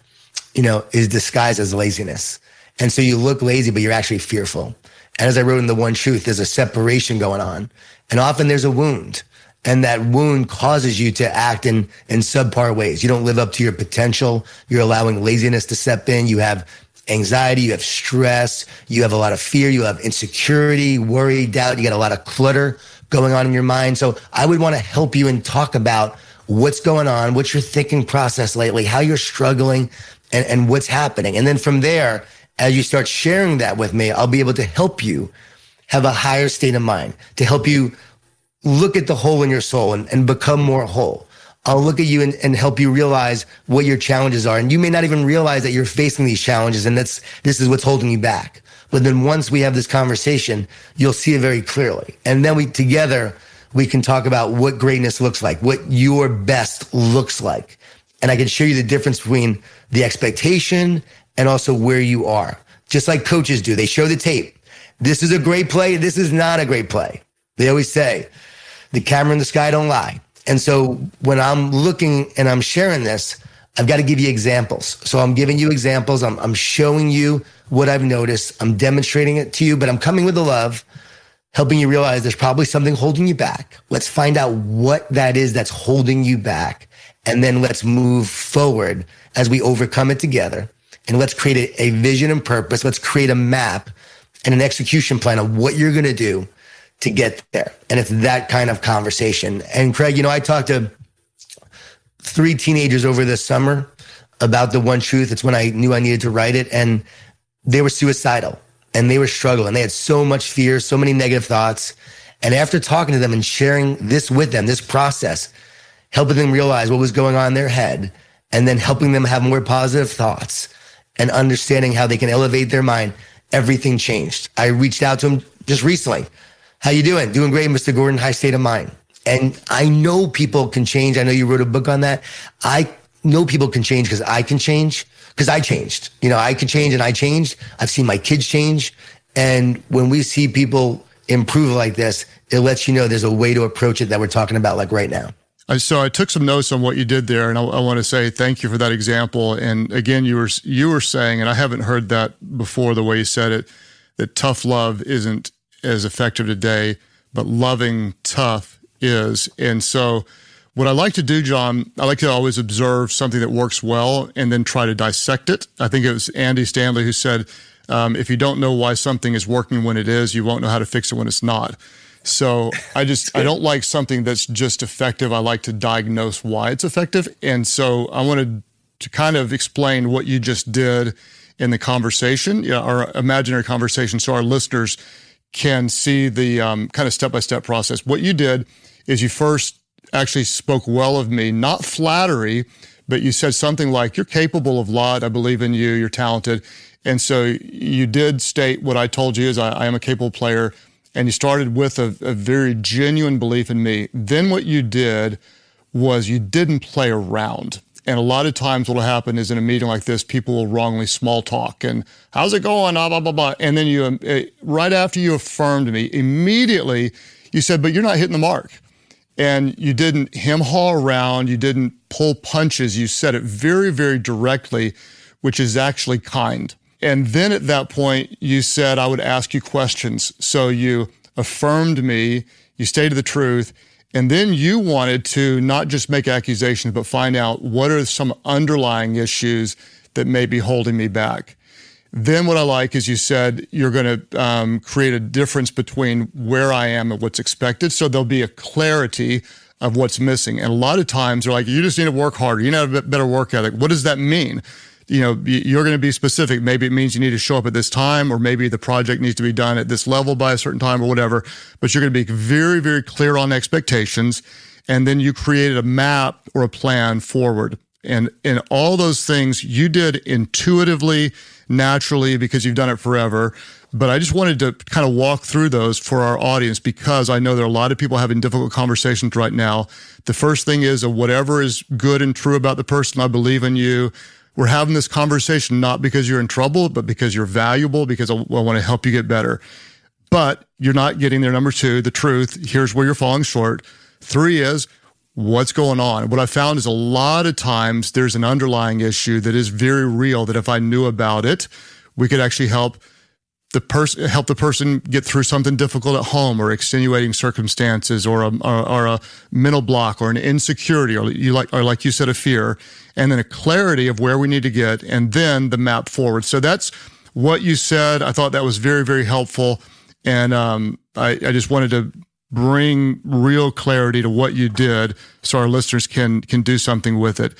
is disguised as laziness. And so you look lazy, but you're actually fearful. And as I wrote in The One Truth, there's a separation going on. And often there's a wound. And that wound causes you to act in subpar ways. You don't live up to your potential. You're allowing laziness to step in. You have anxiety, you have stress, you have a lot of fear, you have insecurity, worry, doubt, you got a lot of clutter going on in your mind. So I would want to help you and talk about what's going on, what's your thinking process lately, how you're struggling, and what's happening. And then from there, as you start sharing that with me, I'll be able to help you have a higher state of mind, to help you look at the hole in your soul and become more whole. I'll look at you and help you realize what your challenges are. And you may not even realize that you're facing these challenges and this is what's holding you back. But then once we have this conversation, you'll see it very clearly. And then we can talk about what greatness looks like, what your best looks like. And I can show you the difference between the expectation and also where you are. Just like coaches do. They show the tape. This is a great play. This is not a great play. They always say, the camera in the sky don't lie. And so when I'm looking and I'm sharing this, I've got to give you examples. So I'm giving you examples. I'm showing you what I've noticed. I'm demonstrating it to you, but I'm coming with the love, helping you realize there's probably something holding you back. Let's find out what that is that's holding you back. And then let's move forward as we overcome it together. And let's create a vision and purpose. Let's create a map and an execution plan of what you're going to do to get there. And it's that kind of conversation. And Craig, I talked to 3 teenagers over this summer about The One Truth. It's when I knew I needed to write it. And they were suicidal and they were struggling. They had so much fear, so many negative thoughts. And after talking to them and sharing this with them, this process, helping them realize what was going on in their head, and then helping them have more positive thoughts and understanding how they can elevate their mind, everything changed. I reached out to them just recently. How you doing? Doing great, Mr. Gordon, high state of mind. And I know people can change. I know you wrote a book on that. I know people can change because I can change, because I changed. I can change and I changed. I've seen my kids change. And when we see people improve like this, it lets you know there's a way to approach it that we're talking about like right now. So I took some notes on what you did there, and I want to say thank you for that example. And again, you were saying, and I haven't heard that before the way you said it, that tough love isn't as effective today, but loving tough is. And so what I like to do, John, I like to always observe something that works well and then try to dissect it. I think it was Andy Stanley who said, if you don't know why something is working when it is, you won't know how to fix it when it's not. So I don't like something that's just effective. I like to diagnose why it's effective. And so I wanted to kind of explain what you just did in the conversation, our imaginary conversation, so our listeners can see the kind of step-by-step process. What you did is you first actually spoke well of me, not flattery, but you said something like, you're capable of a lot. I believe in you. You're talented. And so you did state what I told you is I am a capable player. And you started with a very genuine belief in me. Then what you did was you didn't play around. And a lot of times what will happen is in a meeting like this, people will wrongly small talk and how's it going? Blah, blah, blah, blah. And then you, right after you affirmed me, immediately you said, but you're not hitting the mark. And you didn't hem-haw around. You didn't pull punches. You said it very, very directly, which is actually kind. And then at that point, you said I would ask you questions. So you affirmed me, you stated the truth, and then you wanted to not just make accusations, but find out what are some underlying issues that may be holding me back. Then what I like is you said you're going to create a difference between where I am and what's expected. So there'll be a clarity of what's missing. And a lot of times they're like, you just need to work harder. You need to have a better work ethic. What does that mean? you're going to be specific. Maybe it means you need to show up at this time, or maybe the project needs to be done at this level by a certain time or whatever. But you're going to be very, very clear on expectations. And then you created a map or a plan forward. And all those things you did intuitively, naturally, because you've done it forever. But I just wanted to kind of walk through those for our audience, because I know there are a lot of people having difficult conversations right now. The first thing is whatever is good and true about the person, I believe in you. We're having this conversation not because you're in trouble, but because you're valuable, because I want to help you get better. But you're not getting there. Number two, the truth. Here's where you're falling short. Three is, what's going on? What I found is a lot of times there's an underlying issue that is very real, that if I knew about it, we could actually help the person get through something difficult at home, or extenuating circumstances, or a mental block, or an insecurity, or like you said, a fear, and then a clarity of where we need to get, and then the map forward. So that's what you said. I thought that was very, very helpful. And I just wanted to bring real clarity to what you did so our listeners can do something with it.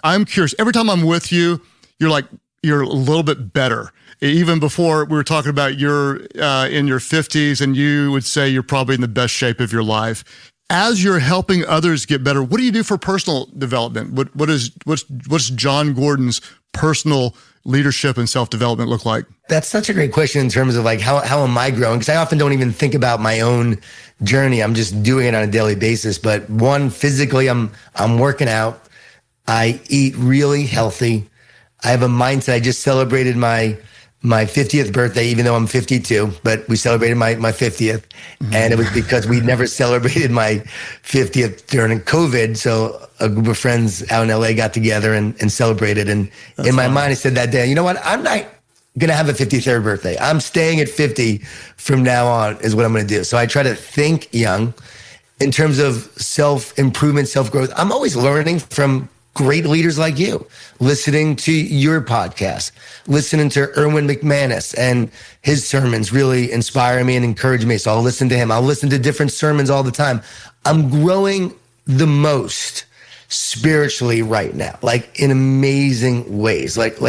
I'm curious, every time I'm with you, you're a little bit better. Even before, we were talking about you're in your 50s, and you would say you're probably in the best shape of your life. As you're helping others get better, what do you do for personal development? What's John Gordon's personal leadership and self-development look like? That's such a great question in terms of how am I growing? Because I often don't even think about my own journey. I'm just doing it on a daily basis. But one, physically, I'm working out. I eat really healthy. I have a mindset. I just celebrated my 50th birthday, even though I'm 52, but we celebrated my 50th. Mm-hmm. And it was because we never celebrated my 50th during COVID. So a group of friends out in LA got together and celebrated. And that's in my mind, I said that day, you know what? I'm not going to have a 53rd birthday. I'm staying at 50 from now on is what I'm going to do. So I try to think young in terms of self-improvement, self-growth. I'm always learning from great leaders like you, listening to your podcast, listening to Erwin McManus, and his sermons really inspire me and encourage me. So I'll listen to him. I'll listen to different sermons all the time. I'm growing the most spiritually right now, in amazing ways, like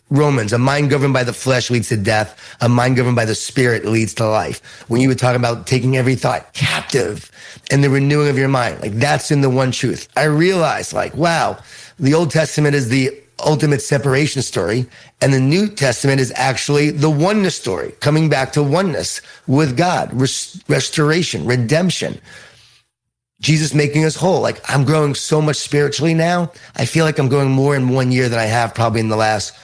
Romans, a mind governed by the flesh leads to death. A mind governed by the spirit leads to life. When you were talking about taking every thought captive and the renewing of your mind, that's in the one truth. I realized wow, the Old Testament is the ultimate separation story, and the New Testament is actually the oneness story, coming back to oneness with God, restoration, redemption. Jesus making us whole. I'm growing so much spiritually now. I feel like I'm growing more in 1 year than I have probably in the last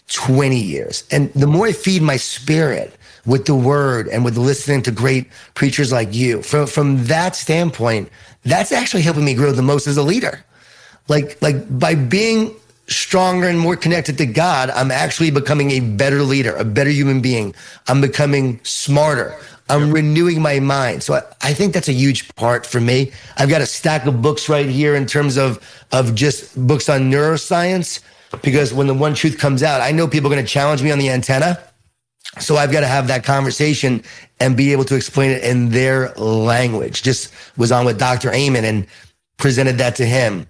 20 years. And the more I feed my spirit with the word and with listening to great preachers like you, from that standpoint, that's actually helping me grow the most as a leader. By being stronger and more connected to God, I'm actually becoming a better leader, a better human being. I'm becoming smarter. I'm renewing my mind. So I think that's a huge part for me. I've got a stack of books right here in terms of just books on neuroscience, because when the one truth comes out, I know people are going to challenge me on the antenna. So I've got to have that conversation and be able to explain it in their language. Just was on with Dr. Amen and presented that to him.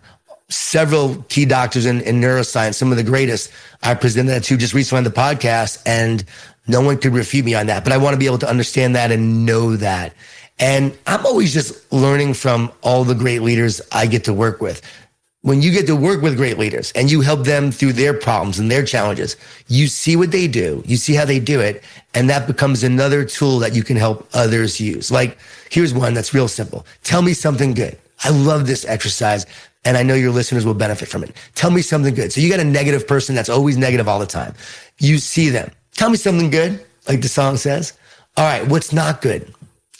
Several key doctors in neuroscience, some of the greatest, I presented that to just recently on the podcast, and no one could refute me on that. But I want to be able to understand that and know that. And I'm always just learning from all the great leaders I get to work with. When you get to work with great leaders and you help them through their problems and their challenges, you see what they do, you see how they do it, and that becomes another tool that you can help others use. Here's one that's real simple. Tell me something good. I love this exercise, and I know your listeners will benefit from it. Tell me something good. So you got a negative person that's always negative all the time. You see them. Tell me something good, like the song says. All right, what's not good?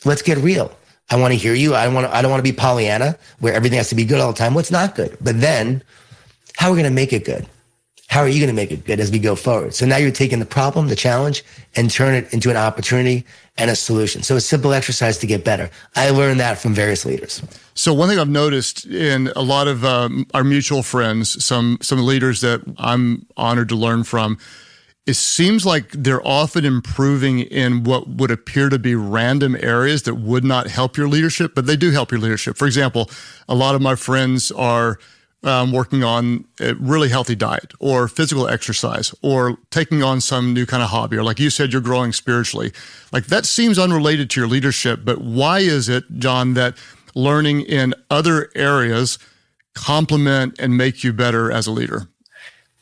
Let's get real. I want to hear you. I don't want to be Pollyanna, where everything has to be good all the time. What's not good? But then, how are we going to make it good? How are you going to make it good as we go forward? So now you're taking the problem, the challenge, and turn it into an opportunity and a solution. So a simple exercise to get better. I learned that from various leaders. So one thing I've noticed in a lot of our mutual friends, some leaders that I'm honored to learn from, it seems like they're often improving in what would appear to be random areas that would not help your leadership, but they do help your leadership. For example, a lot of my friends are working on a really healthy diet or physical exercise or taking on some new kind of hobby, or like you said, you're growing spiritually. Like that seems unrelated to your leadership, but why is it, John, that learning in other areas complement and make you better as a leader?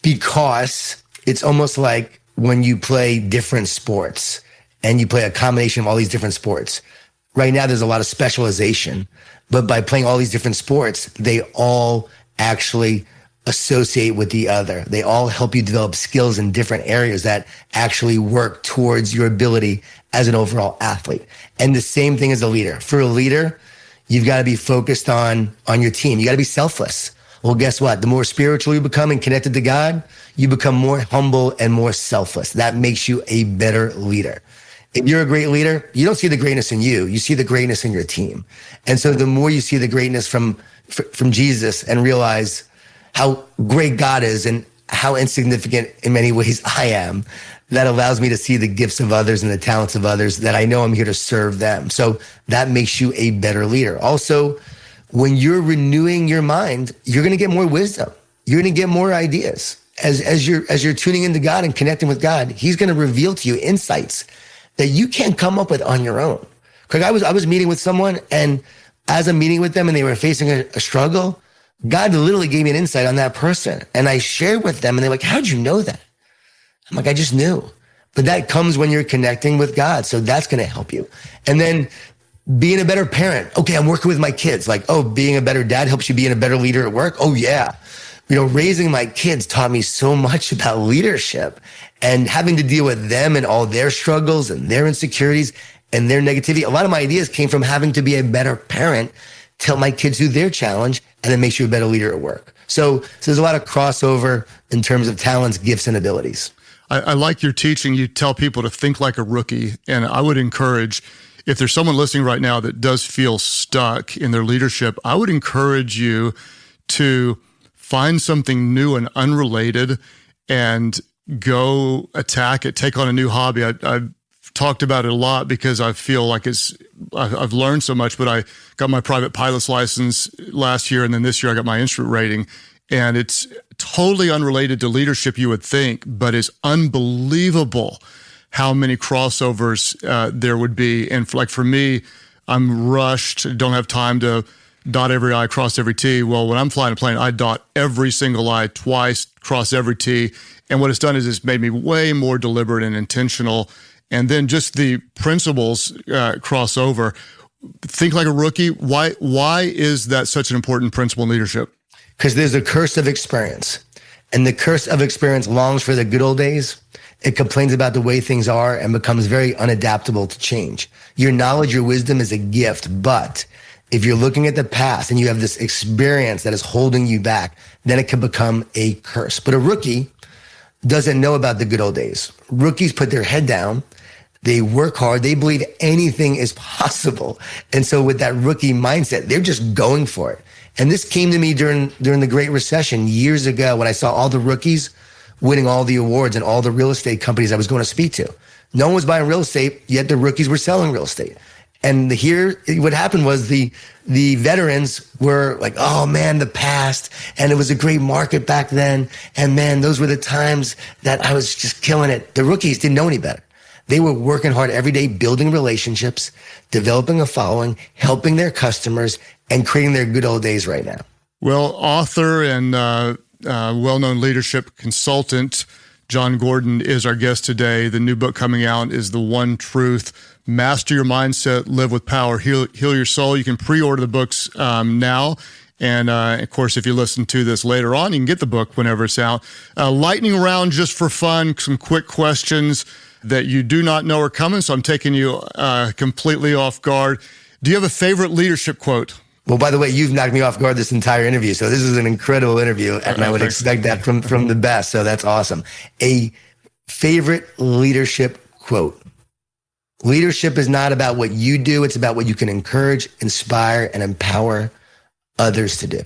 Because it's almost like when you play different sports and you play a combination of all these different sports. Right now, there's a lot of specialization, but by playing all these different sports, they all actually associate with the other. They all help you develop skills in different areas that actually work towards your ability as an overall athlete. And the same thing as a leader. For a leader, you've got to be focused on your team. You got to be selfless. Well, guess what? The more spiritual you become and connected to God, you become more humble and more selfless. That makes you a better leader. If you're a great leader, you don't see the greatness in you. You see the greatness in your team. And so the more you see the greatness from Jesus and realize how great God is and how insignificant in many ways I am, that allows me to see the gifts of others and the talents of others, that I know I'm here to serve them. So that makes you a better leader. Also, when you're renewing your mind, you're going to get more wisdom. You're going to get more ideas. As you're tuning into God and connecting with God, he's going to reveal to you insights that you can't come up with on your own. Craig, I was meeting with someone, and as I'm meeting with them and they were facing a struggle, God literally gave me an insight on that person. And I shared with them and they're like, how'd you know that? I'm like, I just knew. But that comes when you're connecting with God. So that's going to help you. And then being a better parent. Okay, I'm working with my kids. Like, oh, being a better dad helps you being a better leader at work. Oh yeah. Raising my kids taught me so much about leadership, and having to deal with them and all their struggles and their insecurities and their negativity. A lot of my ideas came from having to be a better parent, tell my kids who their challenge, and then makes you a better leader at work. So there's a lot of crossover in terms of talents, gifts, and abilities. I like your teaching. You tell people to think like a rookie. And I would encourage, if there's someone listening right now that does feel stuck in their leadership, I would encourage you to find something new and unrelated and go attack it, take on a new hobby. I've talked about it a lot because I feel like I've learned so much, but I got my private pilot's license last year, and then this year I got my instrument rating. And it's totally unrelated to leadership, you would think, but it's unbelievable how many crossovers there would be. And for me, I'm rushed, don't have time to dot every I, cross every T. Well, when I'm flying a plane, I dot every single I twice, cross every T. And what it's done is it's made me way more deliberate and intentional. And then just the principles cross over. Think like a rookie. Why is that such an important principle in leadership? Because there's a curse of experience. And the curse of experience longs for the good old days. It complains about the way things are and becomes very unadaptable to change. Your knowledge, your wisdom is a gift, but if you're looking at the past and you have this experience that is holding you back, then it can become a curse. But a rookie doesn't know about the good old days. Rookies put their head down. They work hard. They believe anything is possible. And so with that rookie mindset, they're just going for it. And this came to me during the Great Recession years ago when I saw all the rookies winning all the awards and all the real estate companies I was going to speak to. No one was buying real estate, yet the rookies were selling real estate. And what happened was the veterans were like, oh man, the past. And it was a great market back then. And man, those were the times that I was just killing it. The rookies didn't know any better. They were working hard every day, building relationships, developing a following, helping their customers, and creating their good old days right now. Well, author and well-known leadership consultant John Gordon is our guest today. The new book coming out is The One Truth: Master Your Mindset, Live with Power, Heal Your Soul. You can pre-order the books now. And of course, if you listen to this later on, you can get the book whenever it's out. Lightning round just for fun, some quick questions that you do not know are coming. So I'm taking you completely off guard. Do you have a favorite leadership quote? Well, by the way, you've knocked me off guard this entire interview. So this is an incredible interview, and I would expect that from the best. So that's awesome. A favorite leadership quote. Leadership is not about what you do. It's about what you can encourage, inspire, and empower others to do.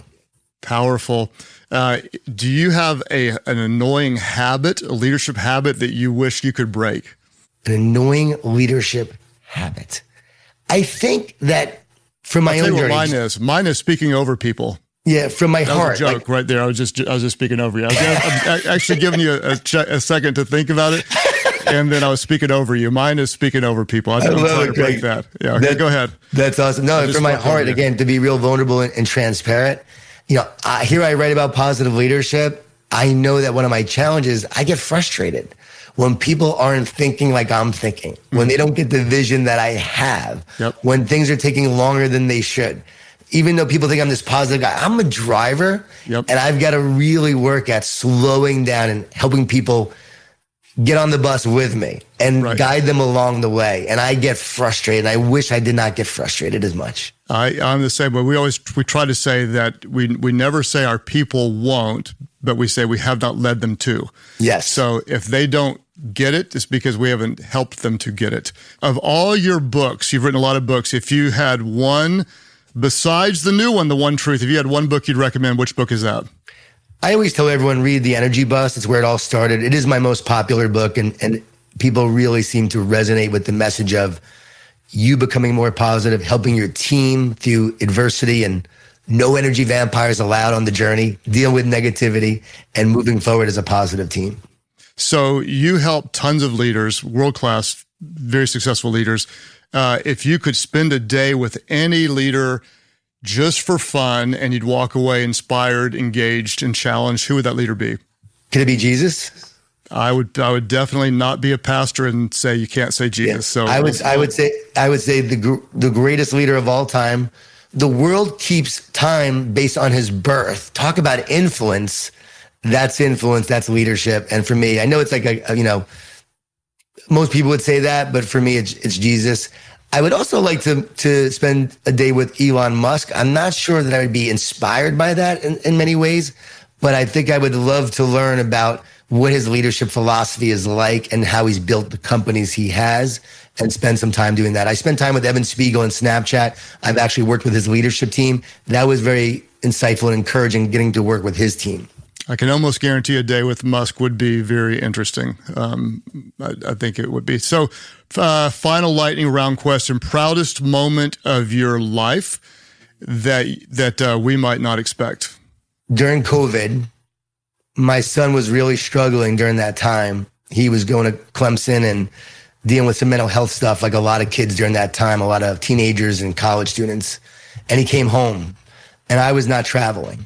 Powerful. Do you have an annoying habit, a leadership habit that you wish you could break? An annoying leadership habit. I think that from my own journey. Mine is speaking over people. Yeah, from my That heart. was a joke right there. I was just speaking over you. I'm actually giving you a second to think about it, and then I was speaking over you. Mine is speaking over people. I'm trying to break that. Yeah, okay, go ahead. That's awesome. No, from my heart, again, to be real vulnerable and transparent. Here I write about positive leadership. I know that one of my challenges, I get frustrated when people aren't thinking like I'm thinking, when they don't get the vision that I have, when things are taking longer than they should. Even though people think I'm this positive guy, I'm a driver, and I've got to really work at slowing down and helping people get on the bus with me and guide them along the way. And I get frustrated. I wish I did not get frustrated as much. I'm the same way. We try to say that we never say our people won't, but we say we have not led them to. Yes. So if they don't get it, it's because we haven't helped them to get it. Of all your books, you've written a lot of books. If you had one, besides the new one, The One Truth, if you had one book you'd recommend, which book is that? I always tell everyone, read The Energy Bus. It's where it all started. It is my most popular book, and people really seem to resonate with the message of you becoming more positive, helping your team through adversity, and no energy vampires allowed on the journey, deal with negativity, and moving forward as a positive team. So you help tons of leaders, world-class, very successful leaders. If you could spend a day with any leader just for fun and you'd walk away inspired, engaged, and challenged, who would that leader be? Could it be Jesus? I would definitely not be a pastor and say you can't say Jesus. So I would say the greatest leader of all time. The world keeps time based on his birth. Talk about influence. That's influence. That's leadership. And for me, I know it's like most people would say that, but for me, it's Jesus. I would also like to spend a day with Elon Musk. I'm not sure that I would be inspired by that in many ways, but I think I would love to learn about what his leadership philosophy is like and how he's built the companies he has, and spend some time doing that. I spent time with Evan Spiegel on Snapchat. I've actually worked with his leadership team. That was very insightful and encouraging, getting to work with his team. I can almost guarantee a day with Musk would be very interesting. I think it would be. So final lightning round question, proudest moment of your life that we might not expect? During COVID, my son was really struggling during that time. He was going to Clemson and dealing with some mental health stuff, like a lot of kids during that time, a lot of teenagers and college students. And he came home, and I was not traveling.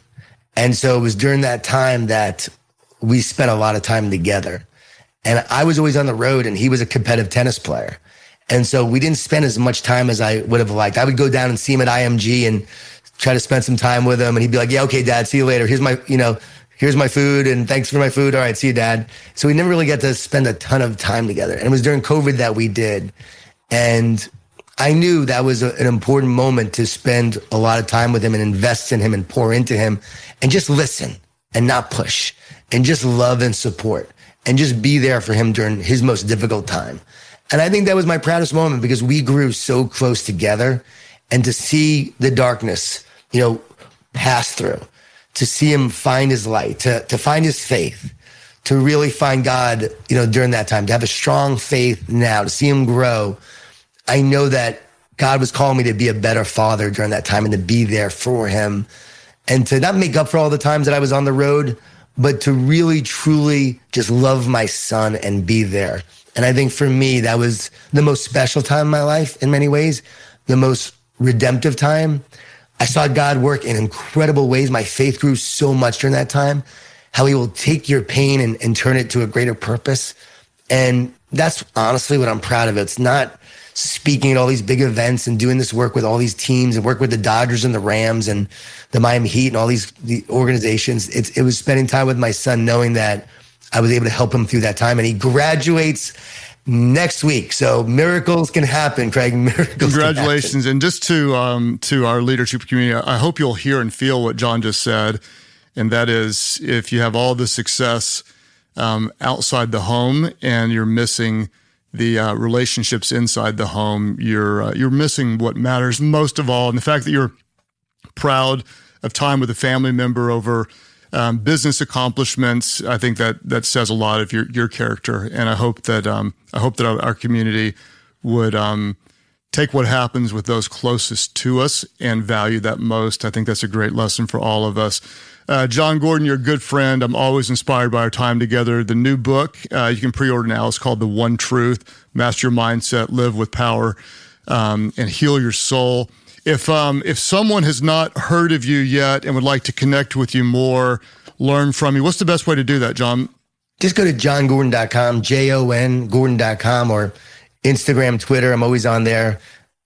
And so it was during that time that we spent a lot of time together. And I was always on the road, and he was a competitive tennis player. And so we didn't spend as much time as I would have liked. I would go down and see him at IMG and try to spend some time with him. And he'd be like, yeah, okay, Dad, see you later. Here's my food, and thanks for my food. All right, see you, Dad. So we never really got to spend a ton of time together. And it was during COVID that we did. And I knew that was an important moment to spend a lot of time with him and invest in him and pour into him and just listen and not push and just love and support and just be there for him during his most difficult time. And I think that was my proudest moment, because we grew so close together, and to see the darkness, pass through, to see him find his light, to find his faith, to really find God, during that time, to have a strong faith now, to see him grow. I know that God was calling me to be a better father during that time and to be there for him, and to not make up for all the times that I was on the road, but to really, truly just love my son and be there. And I think for me, that was the most special time in my life in many ways, the most redemptive time. I saw God work in incredible ways. My faith grew so much during that time, how he will take your pain and turn it to a greater purpose. And that's honestly what I'm proud of. It's not speaking at all these big events and doing this work with all these teams and work with the Dodgers and the Rams and the Miami Heat and all the organizations. It was spending time with my son, knowing that I was able to help him through that time. And he graduates next week. So miracles can happen, Craig. Miracles. Congratulations. And just to our leadership community, I hope you'll hear and feel what John just said. And that is, if you have all the success outside the home and you're missing the relationships inside the home, you're missing what matters most of all. And the fact that you're proud of time with a family member over business accomplishments, I think that says a lot of your character. And I hope that our community would take what happens with those closest to us and value that most. I think that's a great lesson for all of us. John Gordon, you're a good friend. I'm always inspired by our time together. The new book, you can pre-order now. It's called The One Truth, Master Your Mindset, Live with Power, and Heal Your Soul. If someone has not heard of you yet and would like to connect with you more, learn from you, what's the best way to do that, John? Just go to johngordon.com, JON Gordon.com, or Instagram, Twitter. I'm always on there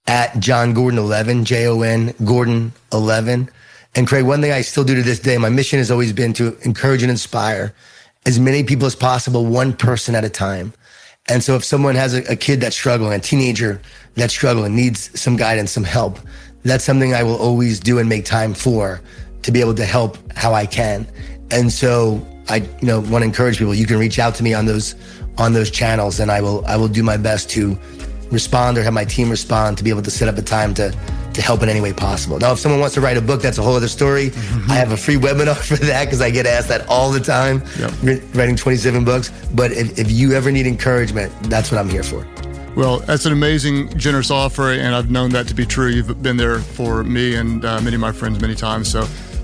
at JohnGordon11, JON Gordon 11. And Craig, one thing I still do to this day, my mission has always been to encourage and inspire as many people as possible, one person at a time. And so if someone has a kid that's struggling, a teenager that's struggling, needs some guidance, some help, that's something I will always do and make time for, to be able to help how I can. And so I want to encourage people, you can reach out to me on those channels, and I will do my best to respond or have my team respond, to be able to set up a time to help in any way possible. Now, if someone wants to write a book, that's a whole other story. Mm-hmm. I have a free webinar for that because I get asked that all the time. Yep. Writing 27 books. But if you ever need encouragement, that's what I'm here for. Well, that's an amazing, generous offer, and I've known that to be true. You've been there for me and many of my friends many times. So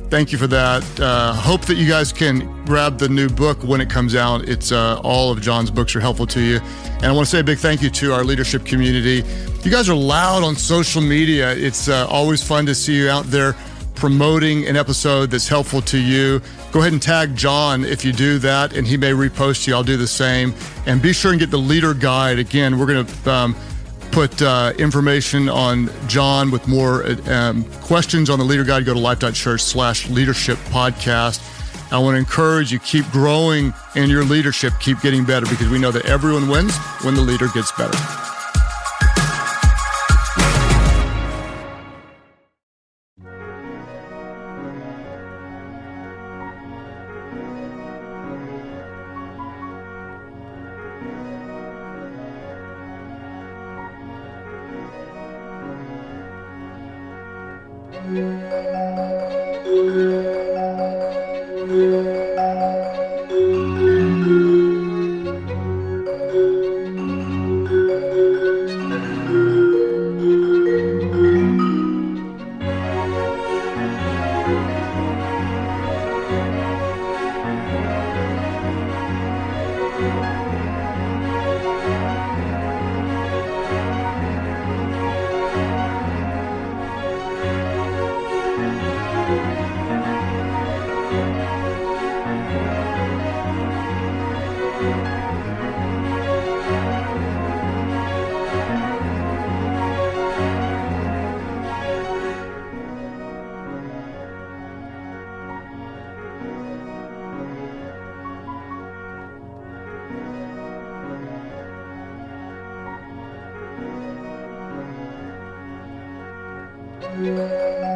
thank you for that. Hope that you guys can grab the new book when it comes out. It's all of John's books are helpful to you. And I want to say a big thank you to our leadership community. You guys are loud on social media. It's always fun to see you out there promoting an episode that's helpful to you. Go ahead and tag John if you do that, and he may repost you. I'll do the same. And be sure and get the Leader Guide. Again, we're going to put information on John with more questions on the Leader Guide. Go to Life.Church/leadership podcast. I want to encourage you, keep growing in your leadership, keep getting better, because we know that everyone wins when the leader gets better. Thank you.